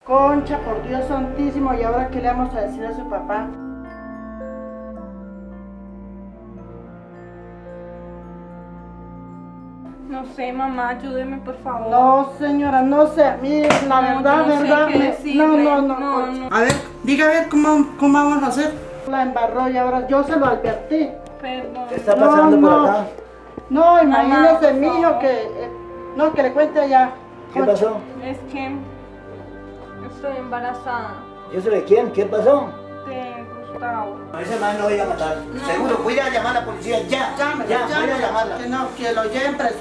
Concha, por Dios santísimo, ¿y ahora qué le vamos a decir a su papá? No sé, mamá, ayúdeme, por favor. No, señora, no sé, mire, la No, verdad, yo no sé verdad, qué decirle. no, No. A ver, diga a ver cómo vamos a hacer. La embarró y ahora yo se lo advertí. Perdón. ¿Qué está pasando por acá? No, imagínese, por mijo, favor. que le cuente allá. ¿Qué pasó? Es que estoy embarazada ¿Y eso de quién? ¿Qué pasó? de Gustavo. Ese man no iba a matar. Seguro, voy a llamar a la policía ya. Llámela, Voy a llamarla. que lo lleven preso.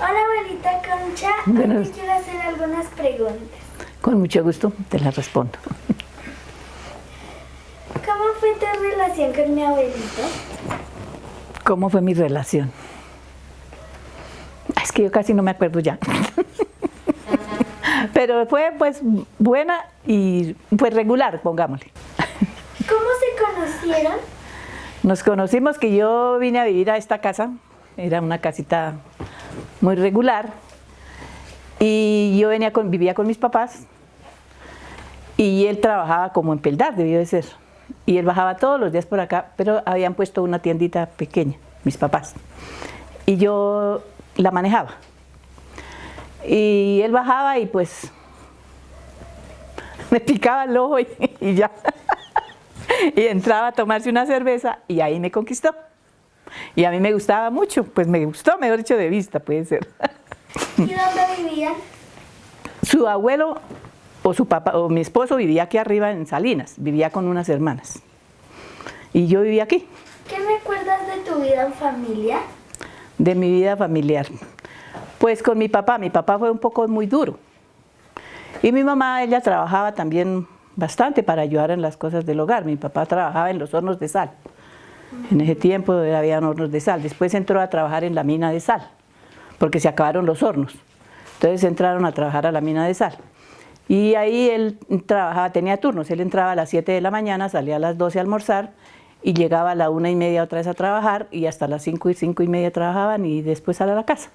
Hola, abuelita Concha. Buenas. Hoy te quiero hacer algunas preguntas. Con mucho gusto te la respondo. ¿Cómo fue tu relación con mi abuelito? ¿Cómo fue mi relación? Es que yo casi no me acuerdo ya. Pero fue pues buena y pues regular, pongámosle. ¿Cómo se conocieron? Nos conocimos que yo vine a vivir a esta casa, era una casita muy regular, y yo vivía con mis papás, y él trabajaba como en Peldar, debió de ser, y él bajaba todos los días por acá, pero habían puesto una tiendita pequeña, mis papás, y yo la manejaba, y él bajaba y pues me picaba el ojo y ya. Y entraba a tomarse una cerveza y ahí me conquistó. Y a mí me gustaba mucho, pues me gustó, mejor dicho, de vista, puede ser. ¿Y dónde vivían? Su abuelo o su papá o mi esposo vivía aquí arriba en Salinas, vivía con unas hermanas. Y yo vivía aquí, ¿Qué me acuerdas de tu vida en familia? de mi vida familiar. Pues con mi papá fue un poco muy duro. Y mi mamá, ella trabajaba también bastante para ayudar en las cosas del hogar. Mi papá trabajaba en los hornos de sal. En ese tiempo había hornos de sal. Después entró a trabajar en la mina de sal, porque se acabaron los hornos. Entonces entraron a trabajar a la mina de sal. Y ahí él trabajaba, tenía turnos. Él entraba a las 7 de la mañana, salía a las 12 a almorzar y llegaba a la 1:30 otra vez a trabajar y hasta las 5 y 5:30 trabajaban y después a la casa.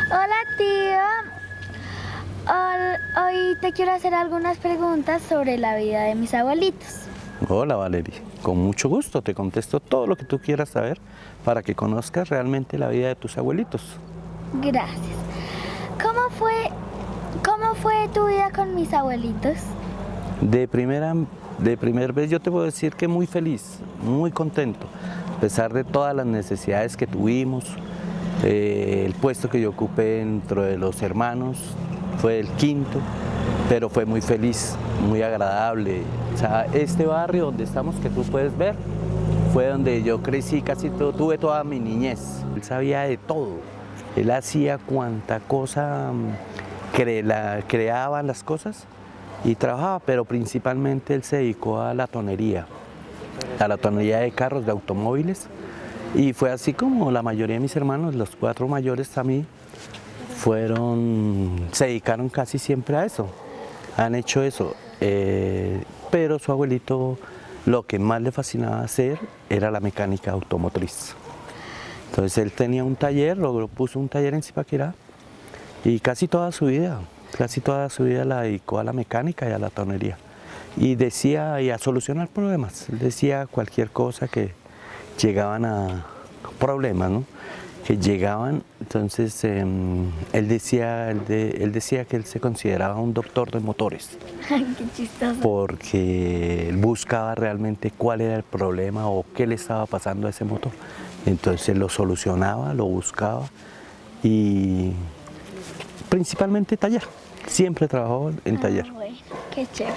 Hola, tío. Hoy te quiero hacer algunas preguntas sobre la vida de mis abuelitos. Hola Valeria, con mucho gusto te contesto todo lo que tú quieras saber para que conozcas realmente la vida de tus abuelitos. Gracias. ¿Cómo fue tu vida con mis abuelitos? De primer vez yo te puedo decir que muy feliz, muy contento, a pesar de todas las necesidades que tuvimos, el puesto que yo ocupé dentro de los hermanos fue el quinto, pero fue muy feliz, muy agradable. O sea, este barrio donde estamos, que tú puedes ver, fue donde yo crecí casi todo, tuve toda mi niñez. Él sabía de todo, él hacía cuanta cosa, creaba las cosas y trabajaba, pero principalmente él se dedicó a la tonería de carros, de automóviles, y fue así como la mayoría de mis hermanos, los 4 mayores a mí, se dedicaron casi siempre a eso, han hecho eso, pero su abuelito lo que más le fascinaba hacer era la mecánica automotriz. Entonces él tenía un taller, puso un taller en Zipaquirá y casi toda su vida la dedicó a la mecánica y a la tonería. Y decía, y a solucionar problemas, él decía cualquier cosa que llegaban a problemas, ¿no? que llegaban, entonces él decía que él se consideraba un doctor de motores, Qué chistoso. porque él buscaba realmente cuál era el problema o qué le estaba pasando a ese motor. Entonces lo solucionaba, lo buscaba y principalmente taller. Siempre trabajó en taller. Bueno, qué chévere.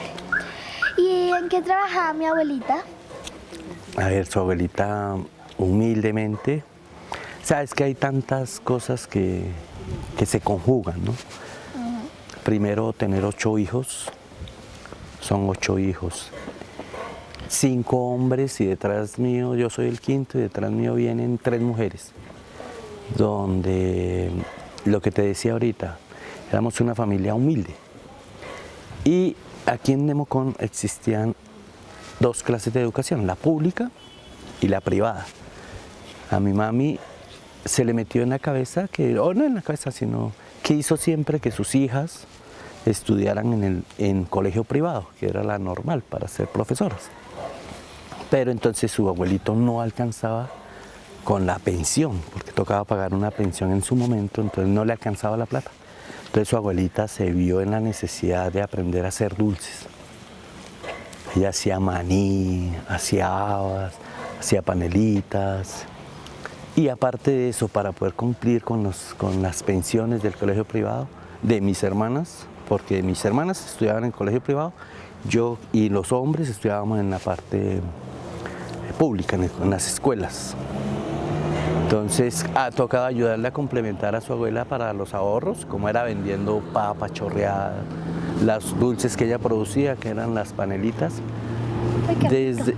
¿Y en qué trabajaba mi abuelita? A ver, su abuelita humildemente, sabes que hay tantas cosas que se conjugan, ¿no? Primero, tener 8 hijos, son 8 hijos. 5 hombres y detrás mío, yo soy el quinto y detrás mío vienen 3 mujeres. Donde, lo que te decía ahorita, éramos una familia humilde. Y aquí en Nemocón existían 2 clases de educación, la pública y la privada. A mi mami se le metió en la cabeza que, o no en la cabeza, sino que hizo siempre que sus hijas estudiaran en colegio privado, que era la normal para ser profesoras. Pero entonces su abuelito no alcanzaba con la pensión, porque tocaba pagar una pensión en su momento, entonces no le alcanzaba la plata. Entonces su abuelita se vio en la necesidad de aprender a hacer dulces. Ella hacía maní, hacía habas, hacía panelitas. Y aparte de eso, para poder cumplir con las pensiones del colegio privado de mis hermanas, porque mis hermanas estudiaban en colegio privado, yo y los hombres estudiábamos en la parte pública, en las escuelas. Entonces tocaba ayudarle a complementar a su abuela para los ahorros, como era vendiendo papa chorreada, las dulces que ella producía, que eran las panelitas. Desde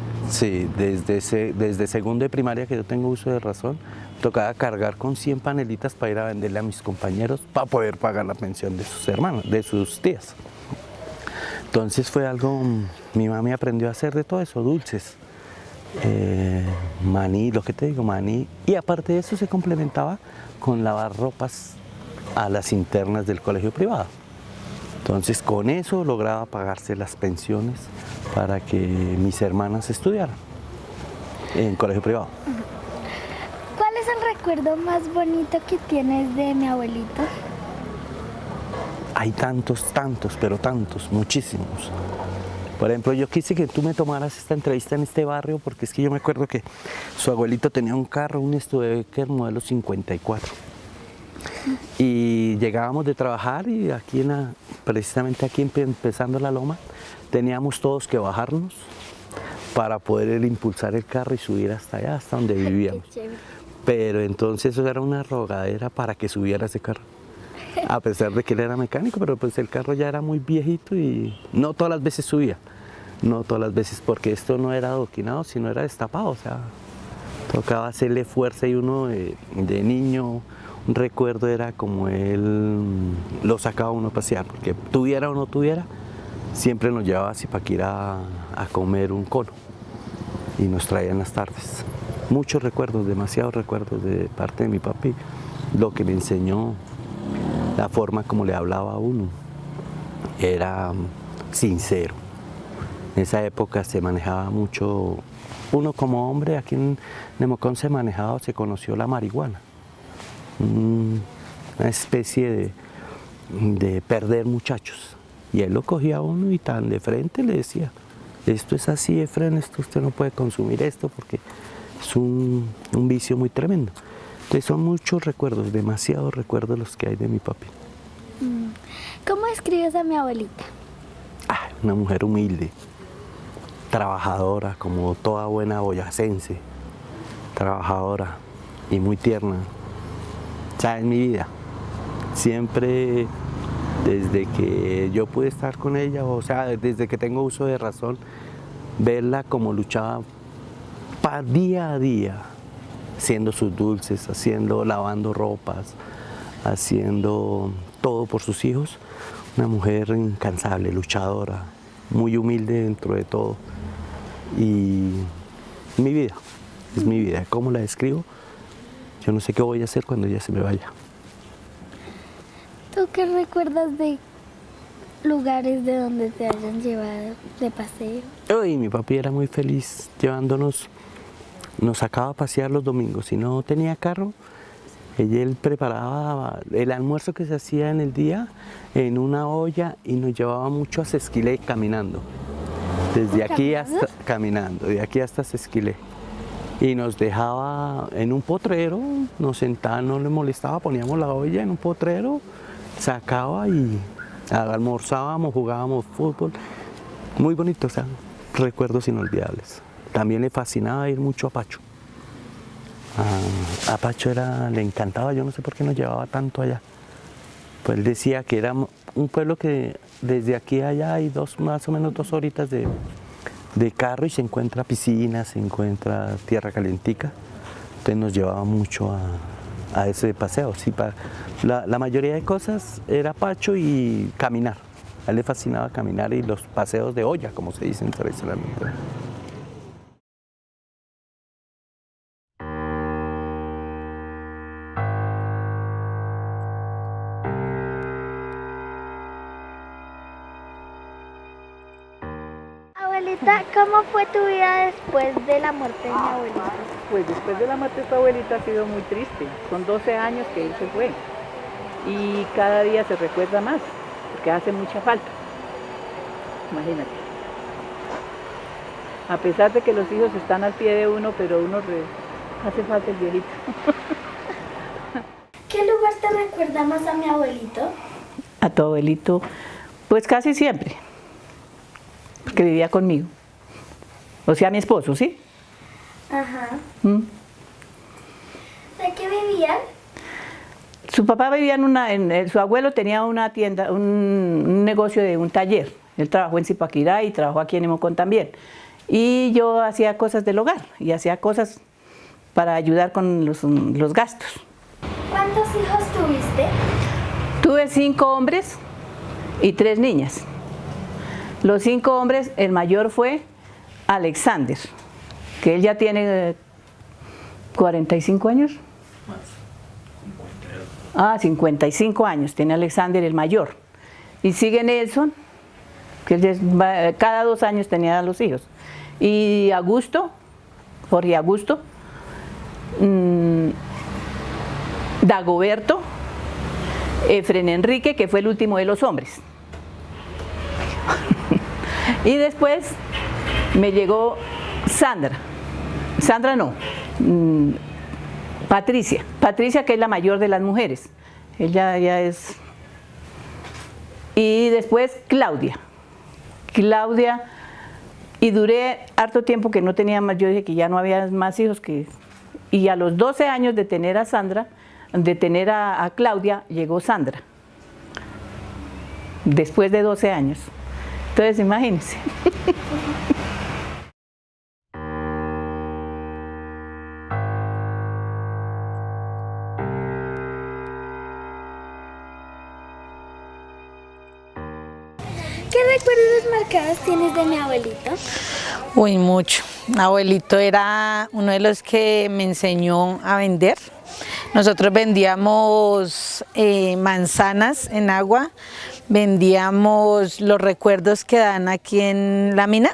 segundo de primaria, que yo tengo uso de razón, tocaba cargar con 100 panelitas para ir a venderle a mis compañeros para poder pagar la pensión de sus hermanos, de sus tías. Entonces fue algo, mi mami aprendió a hacer de todo eso, dulces. Maní, lo que te digo, maní, y aparte de eso se complementaba con lavar ropas a las internas del colegio privado. Entonces con eso lograba pagarse las pensiones para que mis hermanas estudiaran en colegio privado. ¿Cuál es el recuerdo más bonito que tienes de mi abuelito? Hay tantos, pero tantos, muchísimos. Por ejemplo, yo quise que tú me tomaras esta entrevista en este barrio porque es que yo me acuerdo que su abuelito tenía un carro, un Studebaker modelo 54. Y llegábamos de trabajar y aquí precisamente aquí empezando la loma, teníamos todos que bajarnos para poder impulsar el carro y subir hasta allá, hasta donde vivíamos. Pero entonces eso era una rogadera para que subiera ese carro. A pesar de que él era mecánico, pero pues el carro ya era muy viejito y no todas las veces subía. No todas las veces, porque esto no era adoquinado, sino era destapado. O sea, tocaba hacerle fuerza y uno de niño, un recuerdo era como él lo sacaba uno a pasear, porque tuviera o no tuviera, siempre nos llevaba así para que ir a comer un cono y nos traía en las tardes. Muchos recuerdos, demasiados recuerdos de parte de mi papi, lo que me enseñó, la forma como le hablaba a uno, era sincero. En esa época se manejaba mucho, uno como hombre aquí en Nemocón se manejaba, se conoció la marihuana, una especie de perder muchachos. Y él lo cogía a uno y tan de frente le decía, esto es así, Efren, esto usted no puede consumir esto porque es un vicio muy tremendo. Entonces son muchos recuerdos, demasiados recuerdos los que hay de mi papi. ¿Cómo describes a mi abuelita? Una mujer humilde, trabajadora, como toda buena boyacense, trabajadora y muy tierna. O sea, en mi vida, siempre desde que yo pude estar con ella, o sea, desde que tengo uso de razón, verla como luchaba día a día, haciendo sus dulces, lavando ropas, haciendo todo por sus hijos. Una mujer incansable, luchadora, muy humilde dentro de todo. Y mi vida, es mi vida. ¿Cómo la describo? Yo no sé qué voy a hacer cuando ella se me vaya. ¿Tú qué recuerdas de lugares de donde te hayan llevado de paseo? Uy, mi papi era muy feliz llevándonos, nos sacaba a pasear los domingos. Si no tenía carro, Él preparaba el almuerzo que se hacía en el día en una olla y nos llevaba mucho a Sesquilé caminando. Desde aquí hasta caminando, de aquí hasta Sesquilé. Y nos dejaba en un potrero, nos sentaba, no le molestaba, poníamos la olla en un potrero, sacaba y almorzábamos, jugábamos fútbol. Muy bonito, o sea, recuerdos inolvidables. También le fascinaba ir mucho a Pacho. A Pacho le encantaba, yo no sé por qué nos llevaba tanto allá. Pues él decía que era un pueblo que desde aquí a allá hay más o menos 2 horitas de carro y se encuentra piscina, se encuentra tierra calientica. Entonces nos llevaba mucho a ese paseo. Sí, la mayoría de cosas era Pacho y caminar. A él le fascinaba caminar y los paseos de olla, como se dicen tradicionalmente. Abuelita, ¿cómo fue tu vida después de la muerte de mi abuelita? Pues después de la muerte de tu abuelita ha sido muy triste. Son 12 años que él se fue y cada día se recuerda más, porque hace mucha falta. Imagínate. A pesar de que los hijos están al pie de uno, pero hace falta el viejito. ¿Qué lugar te recuerda más a mi abuelito? A tu abuelito, pues casi siempre, porque vivía conmigo. O sea, mi esposo, ¿sí? Ajá. ¿Mm? ¿De qué vivían? Su papá vivía su abuelo tenía una tienda, un negocio de un taller. Él trabajó en Zipaquirá y trabajó aquí en Hemocón también. Y yo hacía cosas del hogar y hacía cosas para ayudar con los gastos. ¿Cuántos hijos tuviste? Tuve 5 hombres y 3 niñas. Los 5 hombres, el mayor fue Alexander, que él ya tiene 45 años. 55 años tiene Alexander, el mayor. Y sigue Nelson, que él cada 2 años tenía a los hijos. Y Augusto, Jorge Augusto, Dagoberto, Efren Enrique, que fue el último de los hombres. Y después me llegó Sandra, Patricia, que es la mayor de las mujeres. Ella ya es. Y después Claudia, y duré harto tiempo que no tenía más. Yo dije que ya no había más hijos, y a los 12 años de tener a Sandra, de tener a Claudia, llegó Sandra. Después de 12 años. Entonces, imagínense. ¿Qué recuerdos marcados tienes de mi abuelito? Uy, mucho. Abuelito era uno de los que me enseñó a vender. Nosotros vendíamos manzanas en agua, vendíamos los recuerdos que dan aquí en la mina.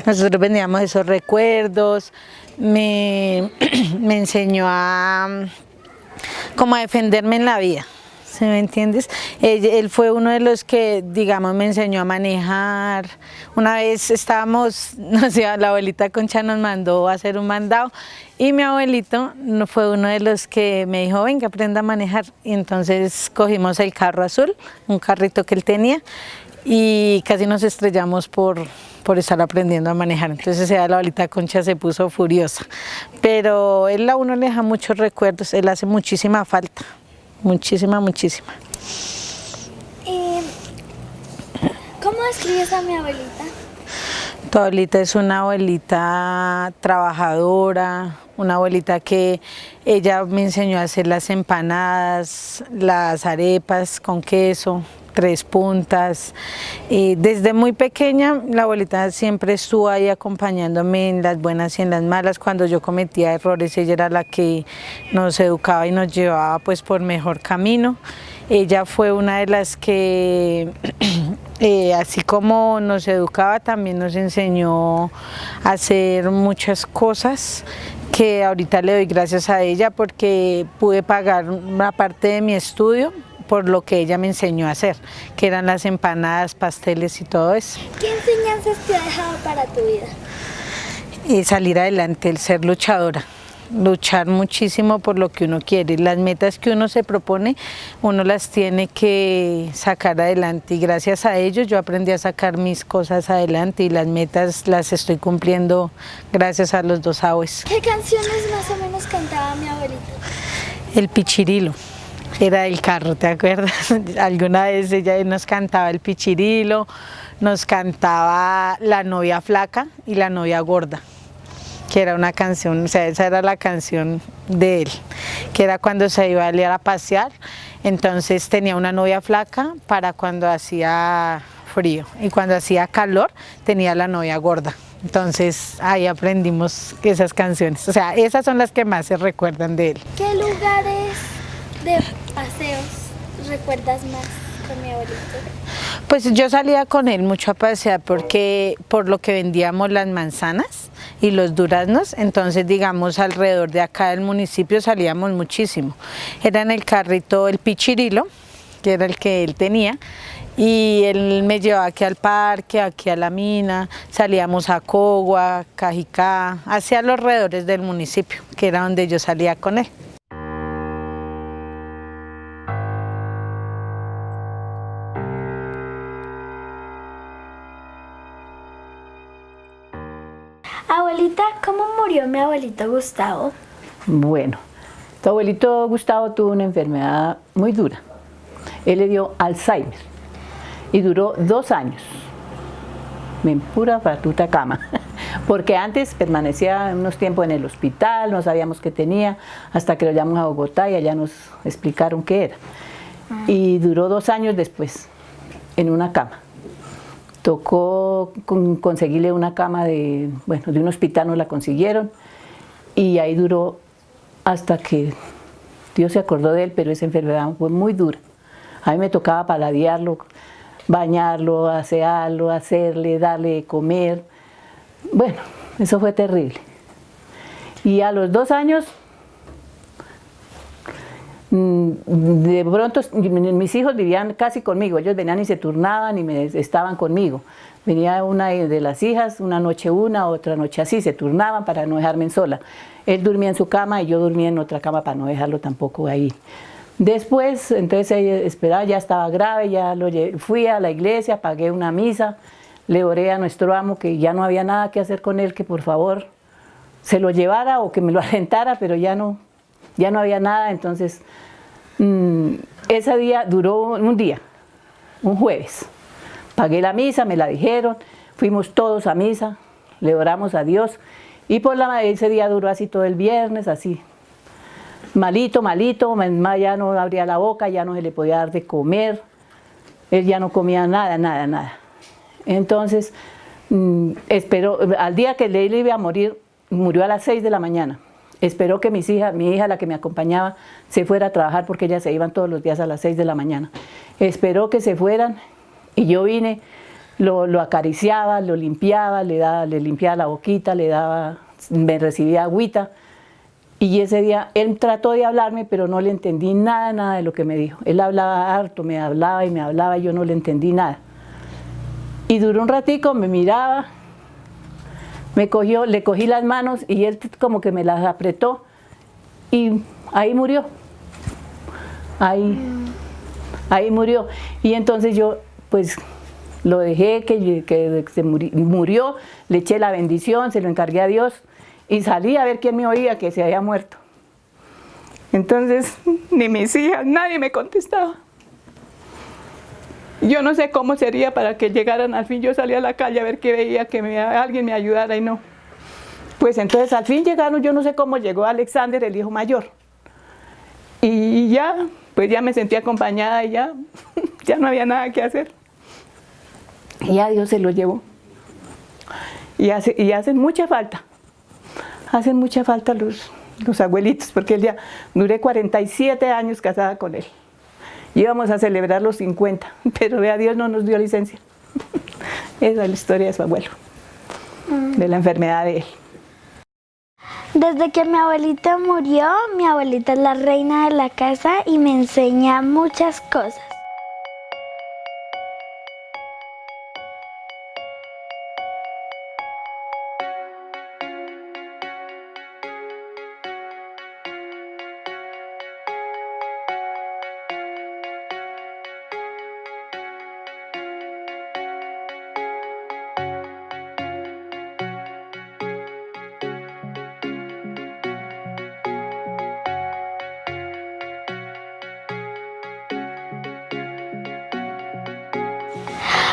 Nosotros vendíamos esos recuerdos, me enseñó como a defenderme en la vida. ¿Sí me entiendes? Él fue uno de los que, digamos, me enseñó a manejar. Una vez estábamos, no sé, la abuelita Concha nos mandó a hacer un mandado y mi abuelito fue uno de los que me dijo, venga, aprenda a manejar. Y entonces cogimos el carro azul, un carrito que él tenía, y casi nos estrellamos por estar aprendiendo a manejar. Entonces la abuelita Concha se puso furiosa. Pero él a uno le deja muchos recuerdos, él hace muchísima falta. Muchísima. ¿Cómo describes a mi abuelita? Tu abuelita es una abuelita trabajadora, una abuelita que ella me enseñó a hacer las empanadas, las arepas con queso, 3 puntas. Desde muy pequeña la abuelita siempre estuvo ahí acompañándome en las buenas y en las malas. Cuando yo cometía errores, ella era la que nos educaba y nos llevaba pues por mejor camino. Ella fue una de las que así como nos educaba, también nos enseñó a hacer muchas cosas que ahorita le doy gracias a ella porque pude pagar una parte de mi estudio por lo que ella me enseñó a hacer, que eran las empanadas, pasteles y todo eso. ¿Qué enseñanzas te ha dejado para tu vida? Salir adelante, el ser luchadora, luchar muchísimo por lo que uno quiere. Las metas que uno se propone, uno las tiene que sacar adelante y gracias a ellos yo aprendí a sacar mis cosas adelante y las metas las estoy cumpliendo gracias a los dos abuelos. ¿Qué canciones más o menos cantaba mi abuelita? El Pichirilo. Era el carro, ¿te acuerdas? Alguna vez ella nos cantaba el Pichirilo, nos cantaba La novia flaca y La novia gorda, que era una canción, o sea, esa era la canción de él, que era cuando se iba a ir a pasear, entonces tenía una novia flaca para cuando hacía frío y cuando hacía calor tenía la novia gorda. Entonces ahí aprendimos esas canciones, o sea, esas son las que más se recuerdan de él. ¿Qué lugares de paseos recuerdas más con mi abuelito? Pues yo salía con él mucho a pasear porque por lo que vendíamos las manzanas y los duraznos, entonces digamos alrededor de acá del municipio salíamos muchísimo. Era en el carrito el Pichirilo, que era el que él tenía, y él me llevaba aquí al parque, aquí a la mina, salíamos a Cogua, Cajicá, hacia los alrededores del municipio, que era donde yo salía con él. Abuelita, ¿cómo murió mi abuelito Gustavo? Bueno, tu abuelito Gustavo tuvo una enfermedad muy dura. Él le dio Alzheimer y duró 2 años en pura fatuta cama, porque antes permanecía unos tiempos en el hospital, no sabíamos qué tenía, hasta que lo llamamos a Bogotá y allá nos explicaron qué era. Y duró 2 años después en una cama. Tocó conseguirle una cama de un hospital, nos la consiguieron y ahí duró hasta que Dios se acordó de él, pero esa enfermedad fue muy dura. A mí me tocaba paladearlo, bañarlo, asearlo, hacerle, darle de comer. Bueno, eso fue terrible. Y a los 2 años, de pronto mis hijos vivían casi conmigo, ellos venían y se turnaban y estaban conmigo. Venía una de las hijas, una noche una, otra noche así, se turnaban para no dejarme sola. Él dormía en su cama y yo dormía en otra cama para no dejarlo tampoco ahí. Después, entonces ella esperaba, ya estaba grave, fui a la iglesia, pagué una misa, le oré a nuestro amo que ya no había nada que hacer con él, que por favor se lo llevara o que me lo arrendara, pero ya no había nada. Entonces ese día duró un día, un jueves. Pagué la misa, me la dijeron, fuimos todos a misa, le oramos a Dios y ese día duró así todo el viernes, así. Malito, ya no abría la boca, ya no se le podía dar de comer, él ya no comía nada. Entonces, esperó, al día que él iba a morir, murió a las 6 de la mañana. Esperó que mi hija, la que me acompañaba, se fuera a trabajar porque ellas se iban todos los días a las 6 de la mañana. Esperó que se fueran y yo vine, lo acariciaba, lo limpiaba, le limpiaba la boquita, me recibía agüita. Y ese día él trató de hablarme, pero no le entendí nada de lo que me dijo. Él hablaba harto, me hablaba y yo no le entendí nada. Y duró un ratico, me miraba, le cogí las manos y él como que me las apretó y ahí murió. Ahí murió. Y entonces yo pues lo dejé que se murió, le eché la bendición, se lo encargué a Dios. Y salí a ver quién me oía que se había muerto. Entonces, ni mis hijas, nadie me contestaba. Yo no sé cómo sería para que llegaran al fin. Yo salí a la calle a ver qué veía, alguien me ayudara y no. Pues entonces al fin llegaron, yo no sé cómo llegó Alexander, el hijo mayor. Y ya, pues ya me sentí acompañada y ya no había nada que hacer. Y ya Dios se lo llevó. Y hacen mucha falta. Hacen mucha falta los abuelitos, porque él ya duré 47 años casada con él. Íbamos a celebrar los 50, pero vea, Dios no nos dio licencia. Esa es la historia de su abuelo, de la enfermedad de él. Desde que mi abuelita murió, mi abuelita es la reina de la casa y me enseña muchas cosas.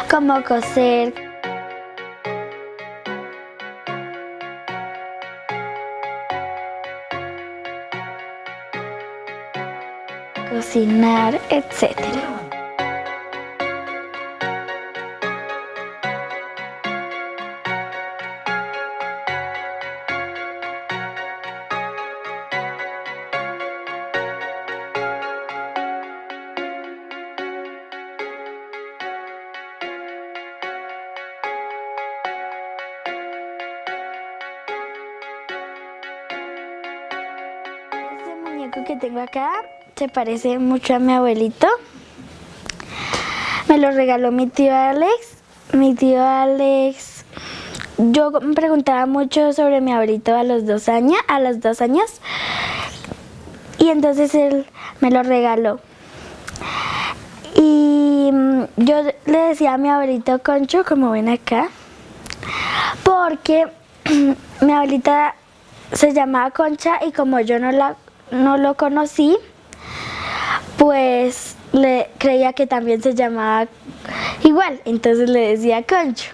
Como coser, cocinar, etcétera. Este muñeco que tengo acá se parece mucho a mi abuelito. Me lo regaló mi tío Alex. Mi tío Alex, yo me preguntaba mucho sobre mi abuelito a los 2 años, y entonces él me lo regaló. Y yo le decía a mi abuelito Concho, como ven acá, porque mi abuelita se llamaba Concha y como yo no lo conocí, pues le creía que también se llamaba igual, entonces le decía Concho.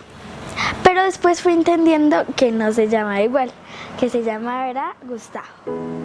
Pero después fui entendiendo que no se llama igual, que se llama era Gustavo.